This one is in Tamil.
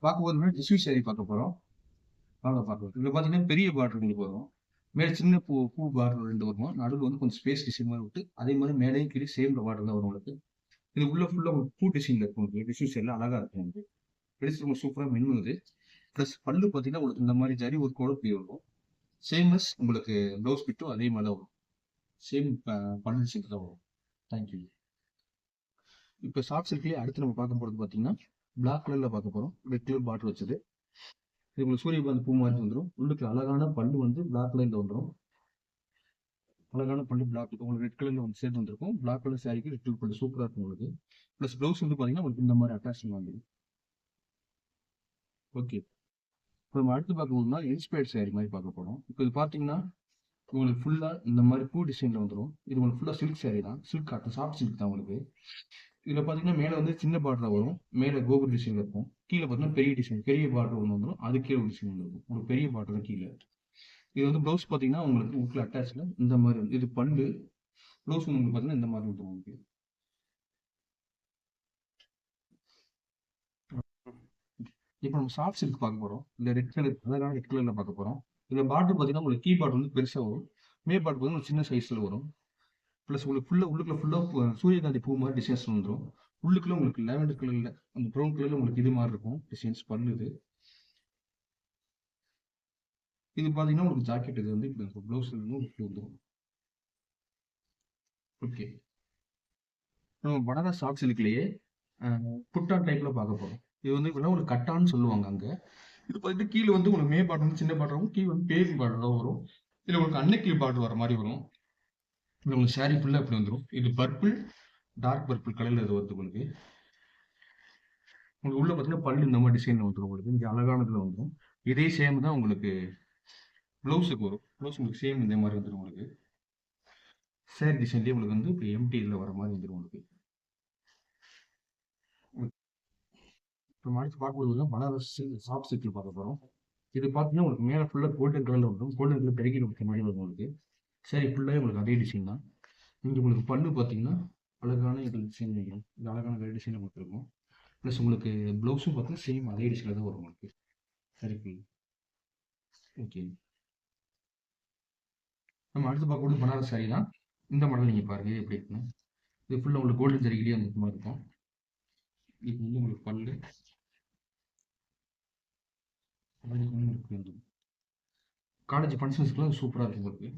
பார்க்கும்போது டிஷ்யூ சாரி பார்க்க போறோம். வாங்க பார்க்கலாம். இதுல பார்த்தீங்கன்னா பெரிய பார்டர் உங்களுக்கு வரும். மேல சின்ன பூ பார்டர் 2 வரும். நடுவுல வந்து கொஞ்சம் ஸ்பேஸ் டிசைன் மாரி விட்டு, அதே மாரி மேலேயும் கீழயும் சேம் பார்டர் தான் வரும் உங்களுக்கு. இது உள்ள ஃபுல்லா உங்களுக்கு பூ டிசைன்ல இருக்கும் உங்களுக்கு. டிஷ்யூ சாரில அழகா இருக்கும் உங்களுக்கு. எடுத்து ரொம்ப சூப்பரா மின்னுது. பிளஸ் பல்லு பார்த்தீங்கன்னா உங்களுக்கு இந்த மாரி ஜரி ஒர்க்கோட இப்படி வரும். சேம் அஸ் உங்களுக்கு ப்ளவுஸ் பிட்டும் அதே மாரி தான் வரும். சேம் பல்லு டிசைன் தான் வரும். Thank you. இப்ப சாஃப்ட் சில்க்லயே அடுத்து நம்ம பார்க்க போறது பார்த்தீங்கன்னா, பிளாக் கலர்ல பார்க்க போறோம். ரெட் கலர் பார்டர் வச்சது. இது உங்களுக்கு சூரியகாந்தி பூ மாதிரி வந்துரும். உள்ளுக்கு அழகான பல்லு வந்து பிளாக் கலர்ல வந்துரும். அழகான பல்லு பிளாக் உங்களுக்கு ரெட் கலர்ல வந்து சேர்த்து வந்திருக்கும். பிளாக் கலர் சாரிக்கு ரெட் கலர் பல்லு சூப்பரா இருக்கும் உங்களுக்கு. பிளஸ் ப்ளவுஸ் வந்து பாத்தீங்கன்னா உங்களுக்கு இந்த மாதிரி அட்டாச்மெண்ட் வந்துடும். ஓகே. இப்போ நம்ம அடுத்து பார்க்க போனோம்னா இன்ஸ்பயர்ட் சாரி மாதிரி பார்க்க போறோம். இப்போ இது பாத்தீங்கன்னா உங்களுக்கு ஃபுல்லா இந்த மாதிரி பூ டிசைன்ல வந்துடும். இது உங்களுக்கு ஃபுல்லா சில்க் சாரி தான். சில்க் காட்டன் சாஃப்ட் சில்க் தான் உங்களுக்கு. இதுல பாத்தீங்கன்னா மேல வந்து சின்ன பார்டர் வரும். மேல கோபுர டிசைன் இருக்கும். கீழே பாத்தீங்கன்னா பெரிய டிசைன் பெரிய பார்டர் ஒன்று வந்துடும். அது கீழே ஒரு டிசைன் இருக்கும். உங்களுக்கு பெரிய பார்டர் தான் கீழே. இது வந்து ப்ளவுஸ் பார்த்தீங்கன்னா உங்களுக்கு உள்ள அட்டாச்ல இந்த மாதிரி இது பல்லு. ப்ளவுஸ் உங்களுக்கு பார்த்தீங்கன்னா இந்த மாதிரி வந்துடும் உங்களுக்கு. இப்போ நம்ம சாஃப்ட் சில்க் பார்க்க போறோம். இந்த ரெட் கலர் அழகான ரெட் கலர்ல பார்க்க போறோம். இதுல பார்டர் பார்த்தீங்கன்னா உங்களுக்கு கீ பார்டர் வந்து பெருசா வரும். மே பார்டர் பார்த்தீங்கன்னா சின்ன சைஸ்ல வரும். ப்ளஸ் உங்களுக்கு ஃபுல்லா உள்ளுக்குள்ள ஃபுல்லா சூரியகாந்தி பூ மாதிரி டிசைன்ஸ் வந்துடும். உள்ளுக்குள்ள உங்களுக்கு லாவெண்டர் கலர்ல அந்த ப்ரௌன் கலர்ல உங்களுக்கு இது மாதிரி இருக்கும் டிசைன்ஸ் பல்லு இது. இது பார்த்தீங்கன்னா உங்களுக்கு ஜாக்கெட் இது வந்து இப்போ ப்ளவுஸ் இப்படி வந்துடும். ஓகே. நம்ம பனாரஸ் சாஃப்ட் சில்க்லயே குட்டான் டைப்ல பார்க்க போறோம். இது வந்து இப்படின்னா ஒரு கட்டான்னு சொல்லுவாங்க அங்க. இது பார்த்துட்டு கீழே வந்து உங்களுக்கு மே பார்டர் வந்து சின்ன பார்டரும் கீழே வந்து பேபி பார்டர் தான் வரும். இதுல உங்களுக்கு அன்னைக்கு பார்டர் வர மாதிரி வரும். இது உங்களுக்கு சாரி ஃபுல்லா இப்படி வந்துடும். இது பர்பிள் டார்க் பர்பிள் கலர்ல இது வருது உங்களுக்கு. உங்களுக்கு உள்ள பார்த்தீங்கன்னா பல்லு இந்த மாதிரி டிசைன்ல வந்துடும் உங்களுக்கு. இங்கே அழகானதுல வந்துடும். இதே சேம் தான் உங்களுக்கு ப்ளவுஸுக்கு வரும். ப்ளவுஸ் உங்களுக்கு சேம் இந்த மாதிரி வந்துடும் உங்களுக்கு. சாரி டிசைன்லேயே உங்களுக்கு வந்து இப்படி எம்டி இதில் வர மாதிரி வந்துடும் உங்களுக்கு. இப்போ அடுத்து பார்க்கும்போது பனாரஸ் சாஃப்ட் சில்க்ல பார்க்க போறோம். இது பார்த்தீங்கன்னா உங்களுக்கு மேலே ஃபுல்லாக கோல்டன் கலரில் வரும். கோல்டன் கலர் பெருக்கி கொடுத்த மாதிரி வரும் உங்களுக்கு. சரி ஃபுல்லாகவே உங்களுக்கு அதே டிசைன் தான். இங்கே உங்களுக்கு பல்லு பார்த்தீங்கன்னா அழகான இது டிசைன் வைக்கும். இது அழகான வேறு டிசைனில் கொடுத்துருக்கும். ப்ளஸ் உங்களுக்கு ப்ளவுஸும் பார்த்தீங்கன்னா சேம் அதே டிசைனில் தான் வரும் உங்களுக்கு. சரி ஓகே. நம்ம அடுத்து பார்க்கக்கூடிய பனாரஸ் சாரி தான். இந்த மாடல் நீங்கள் பாருங்கள் எப்படி இருக்குன்னு. இது ஃபுல்லாக உங்களுக்கு கோல்டன் ஜரிகிலேயே அந்த மாதிரி இருக்கும். இது வந்து உங்களுக்கு பல்லு உங்களுக்கு காலேஜ் ஃபங்க்ஷன்ஸ்க்குலாம் சூப்பராக இருக்கும் உங்களுக்கு.